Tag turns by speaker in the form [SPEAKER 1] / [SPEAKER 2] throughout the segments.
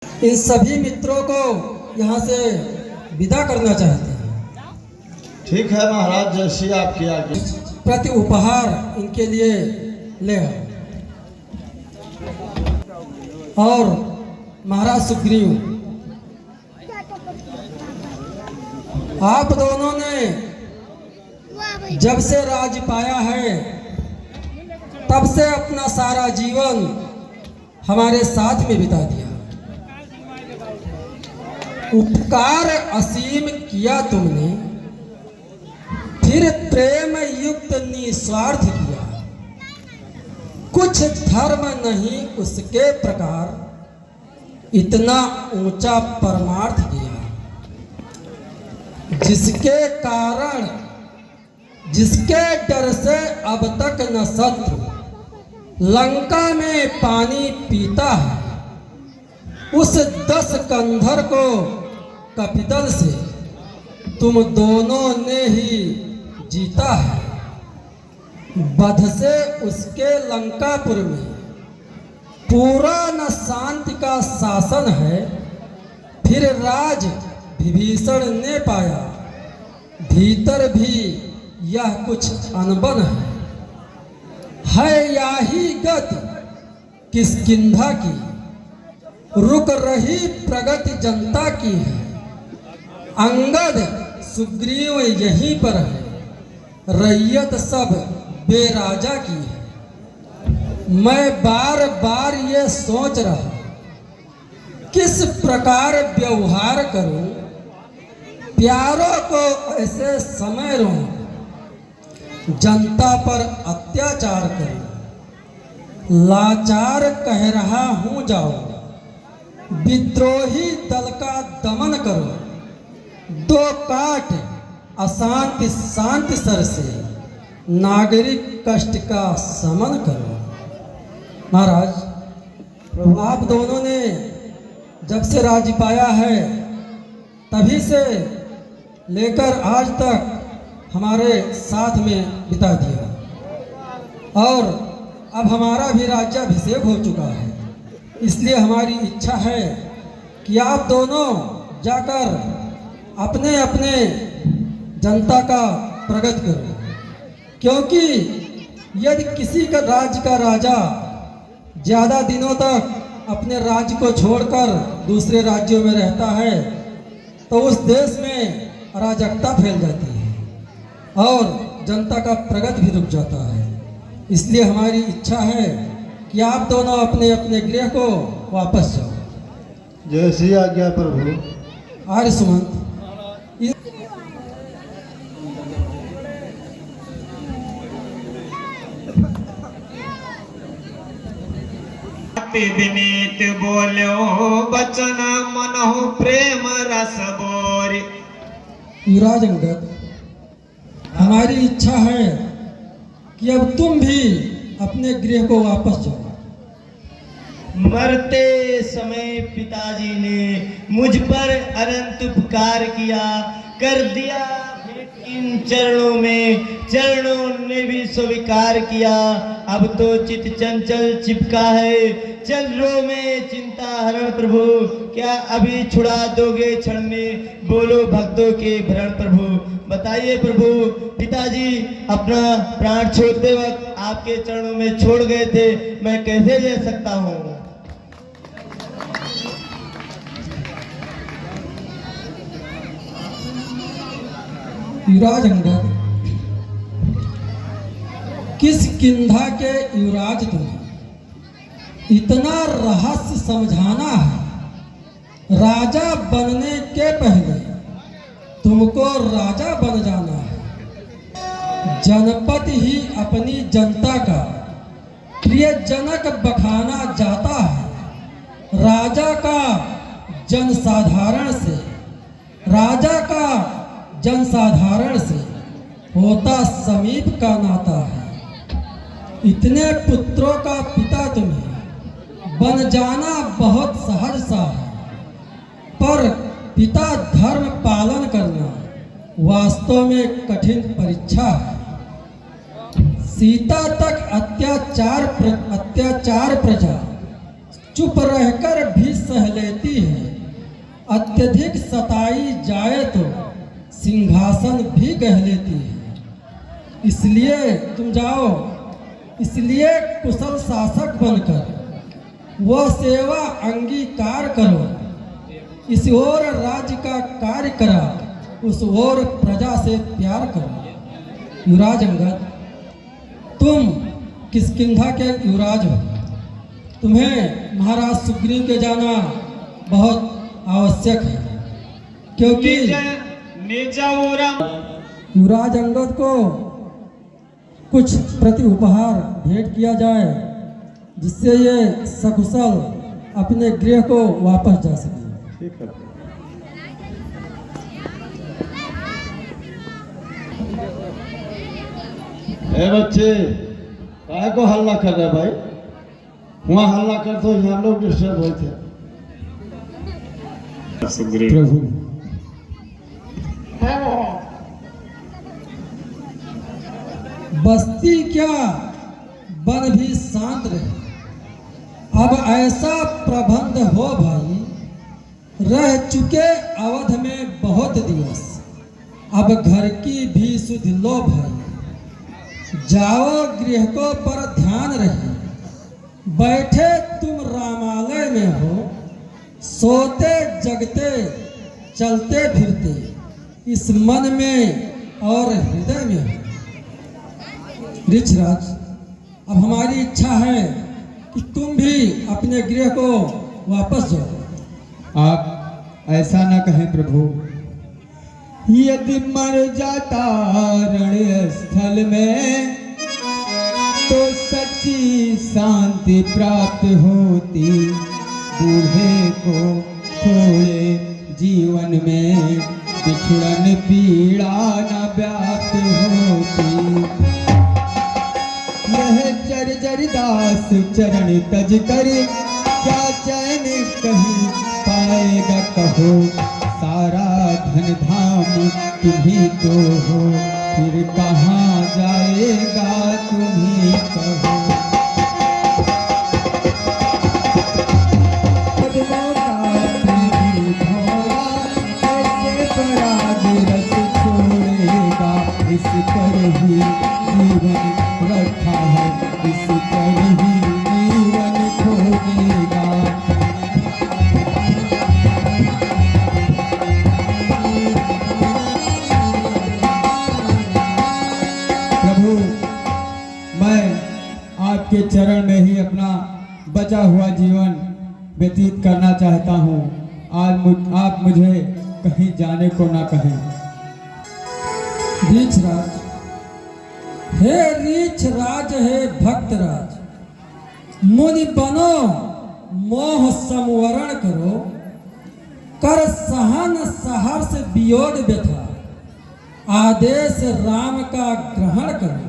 [SPEAKER 1] इन सभी मित्रों को यहाँ से विदा करना चाहते हैं।
[SPEAKER 2] ठीक है महाराज, जैसी आपकी आज्ञा।
[SPEAKER 1] प्रति उपहार इनके लिए ले आओ। और महाराज सुग्रीव, आप दोनों ने जब से राज पाया है तब से अपना सारा जीवन हमारे साथ में बिता दिया। उपकार असीम किया तुमने, फिर प्रेम युक्त निस्वार्थ किया। कुछ धर्म नहीं उसके प्रकार इतना ऊंचा परमार्थ किया, जिसके कारण जिसके डर से अब तक न शत्रु लंका में पानी पीता है, उस 10 कंधर को कपिदल से तुम दोनों ने ही जीता है। बध से उसके लंकापुर में पूरा न शांति का शासन है, फिर राज विभीषण ने पाया, भीतर भी यह कुछ अनबन है याही गति किष्किंधा की, रुक रही प्रगति जनता की है। अंगद सुग्रीव यहीं पर है, रैयत सब बेराजा की है। मैं बार बार ये सोच रहा किस प्रकार व्यवहार करूं, प्यारों को ऐसे समय रहूं, जनता पर अत्याचार करूं। लाचार कह रहा हूं जाओ, विद्रोही दल का दमन करो। 2 काट अशांति शांति सर से, नागरिक कष्ट का शमन करो। महाराज, आप दोनों ने जब से राज्य पाया है तभी से लेकर आज तक हमारे साथ में बिता दिया, और अब हमारा भी राज्याभिषेक हो चुका है। इसलिए हमारी इच्छा है कि आप दोनों जाकर अपने अपने जनता का प्रगति करो, क्योंकि यदि किसी का राज्य का राजा ज़्यादा दिनों तक अपने राज्य को छोड़कर दूसरे राज्यों में रहता है तो उस देश में अराजकता फैल जाती है और जनता का प्रगति भी रुक जाता है। इसलिए हमारी इच्छा है कि आप दोनों अपने अपने गृह को वापस जाओ।
[SPEAKER 2] जैसी आज्ञा प्रभु।
[SPEAKER 1] आर्य सुमंत,
[SPEAKER 3] विनीत बोलो बचन मनहु प्रेम रस बोर।
[SPEAKER 1] युवराज अंगद, हमारी इच्छा है कि अब तुम भी अपने गृह को वापस जाओ।
[SPEAKER 4] मरते समय पिताजी ने मुझ पर अनंत उपकार किया, कर दिया भेंट इन चरणों में, चरणों ने भी स्वीकार किया। अब तो चित चंचल चिपका है, चंद्रों में चिंता हरण प्रभु। क्या अभी छुड़ा दोगे क्षण में, बोलो भक्तों के भरण प्रभु। बताइए प्रभु, पिताजी अपना प्राण छोड़ते वक्त आपके चरणों में छोड़ गए थे, मैं कैसे ले सकता हूँ।
[SPEAKER 1] युवराज अंगद, किष्किंधा के युवराज तुम्हें इतना रहस्य समझाना है। राजा बनने के पहले तुमको राजा बन जाना है। जनपद ही अपनी जनता का प्रियजनक बखाना जाता है। राजा का जनसाधारण से, राजा का जनसाधारण से होता समीप का नाता है। इतने पुत्रों का पिता तुम्हें बन जाना बहुत सहज सा है, पर पिता धर्म पालन करना वास्तव में कठिन परीक्षा है। सीता तक अत्याचार प्रजा चुप रहकर भी सह लेती अत्यधिक सताई जाए तो सिंहासन भी कह लेती है। इसलिए तुम जाओ, इसलिए कुशल शासक बनकर वह सेवा अंगीकार करो। इस ओर राज्य का कार्य करा, उस ओर प्रजा से प्यार करो। युवराज अंगद, तुम किष्किंधा के युवराज हो, तुम्हें महाराज सुग्रीव के जाना बहुत आवश्यक है, क्योंकि युवराज अंगद को कुछ प्रति उपहार भेंट किया जाए, जिससे ये सकुशल अपने गृह को वापस जा सके।
[SPEAKER 2] ठीक है। बच्चे, काय को हल्ला कर रहे भाई? वहाँ हल्ला कर तो यहाँ लोग डिस्टर्ब हुए थे।
[SPEAKER 3] प्रभु
[SPEAKER 1] बस्ती क्या, वन भी शांत रहे। अब ऐसा प्रबंध हो भाई, रह चुके अवध में बहुत दिवस, अब घर की भी सुध लो भाई। जाओ गृहकों पर ध्यान रहे, बैठे तुम रामालय में हो, सोते जगते चलते फिरते इस मन में और हृदय में हो। ऋक्षराज, अब हमारी इच्छा है कि तुम भी अपने गृह को वापस जाओ।
[SPEAKER 5] आप ऐसा न कहें प्रभु। यदि मर जाता रण स्थल में तो सच्ची शांति प्राप्त होती, बूढ़े को थोड़े जीवन में बिछुड़न पीड़ा न व्याप्त होती। यह जर्जर दास चरण तज कर क्या चैन कहीं पाएगा कहो। सारा धन धाम तुम्ही तो हो, फिर कहाँ जाएगा तुम्ही कहो। इस पर ही जीवन रखा है, इस पर ही जीवन खोजेगा। प्रभु, मैं आपके चरण में ही अपना बचा हुआ जीवन व्यतीत करना चाहता हूँ। आज आप मुझे कहीं जाने को ना कहें।
[SPEAKER 1] ऋक्षराज, हे ऋक्षराज, हे भक्तराज, मुनि बनो, मोह संवरण करो, कर सहन सहर्ष वियोग व्यथा, आदेश राम का ग्रहण करो।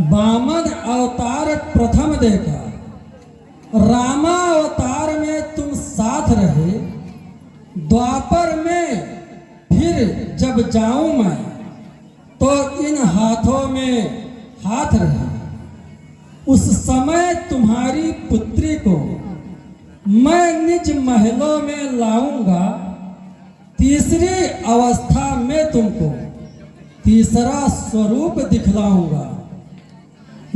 [SPEAKER 1] वामन अवतार प्रथम देखा, रामा अवतार में तुम साथ रहे, द्वापर में फिर जब जाऊं मैं तो इन हाथों में हाथ रहे। उस समय तुम्हारी पुत्री को मैं निज महलों में लाऊंगा। तीसरी अवस्था में तुमको तीसरा स्वरूप दिखलाऊंगा।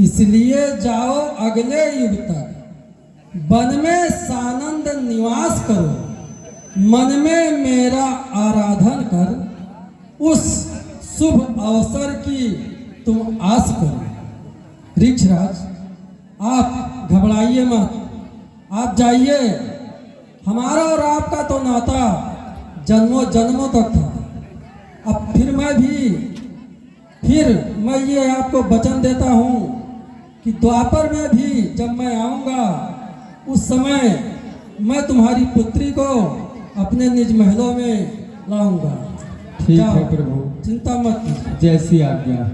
[SPEAKER 1] इसलिए जाओ अगले युग तक वन में सानंद निवास करो, मन में मेरा आराधन कर, उस शुभ अवसर की तुम आस करो। ऋक्षराज, आप घबराइए मत, आप जाइए। हमारा और आपका तो नाता जन्मों जन्मों तक था। अब फिर मैं ये आपको वचन देता हूँ कि द्वापर में भी जब मैं आऊँगा, उस समय मैं तुम्हारी पुत्री को अपने निज महलों में लाऊंगा।
[SPEAKER 5] ठीक है प्रभु,
[SPEAKER 1] चिंता मत कीजिए।
[SPEAKER 5] जैसी आज्ञा।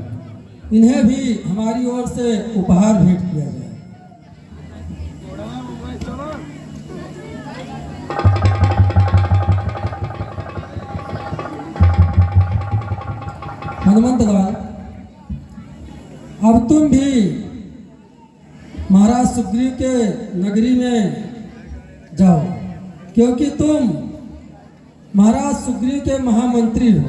[SPEAKER 1] इन्हें भी हमारी ओर से उपहार भेंट किया जाए। हनुमंत लाल, अब तुम भी महाराज सुग्रीव के नगरी में जाओ, क्योंकि तुम महाराज सुग्रीव के महामंत्री हो,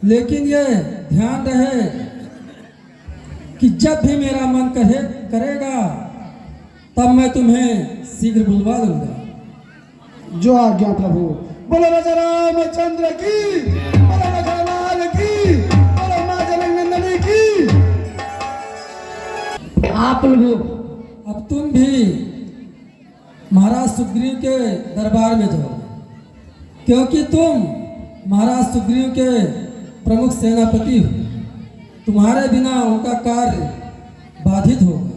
[SPEAKER 1] लेकिन ये ध्यान रहे कि जब भी मेरा मन करेगा तब मैं तुम्हें शीघ्र बुलवा लूंगा।
[SPEAKER 2] जो आज्ञा प्रभु। बोलो राजा रामचंद्र की, बोलो लखनलाल की, बोलो माँ जनकनंदनी की।
[SPEAKER 4] आप प्रभु।
[SPEAKER 1] अब तुम भी महाराज सुग्रीव के दरबार में जाओ, क्योंकि तुम महाराज सुग्रीव के प्रमुख सेनापति हो। तुम्हारे बिना उनका कार्य बाधित होगा,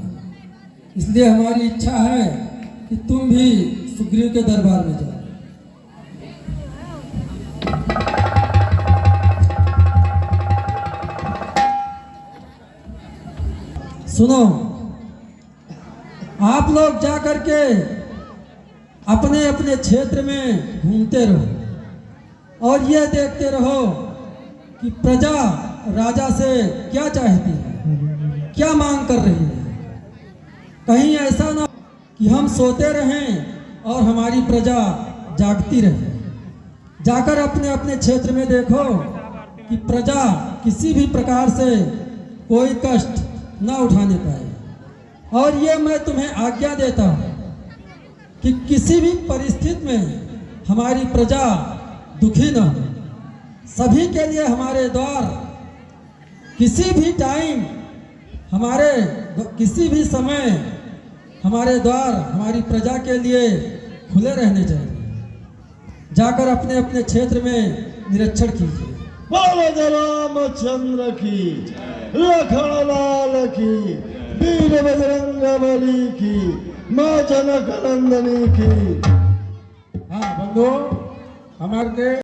[SPEAKER 1] इसलिए हमारी इच्छा है कि तुम भी सुग्रीव के दरबार में जाओ। सुनो, आप लोग जा करके अपने अपने क्षेत्र में घूमते रहो और ये देखते रहो कि प्रजा राजा से क्या चाहती है, क्या मांग कर रही है। कहीं ऐसा ना कि हम सोते रहें और हमारी प्रजा जागती रहे। जाकर अपने अपने क्षेत्र में देखो कि प्रजा किसी भी प्रकार से कोई कष्ट ना उठाने पाए। और ये मैं तुम्हें आज्ञा देता हूँ कि किसी भी परिस्थिति में हमारी प्रजा दुखी न हो। सभी के लिए हमारे द्वार किसी भी टाइम, किसी भी समय हमारे द्वार हमारी प्रजा के लिए खुले रहने चाहिए। जाकर अपने अपने क्षेत्र में निरीक्षण कीजिए।
[SPEAKER 2] बोलो राजा रामचंद्र की, लखनलाल की, वीर बजरंगबली की, माँ जनकनंदनी की।
[SPEAKER 5] हाँ बंधु, हमारे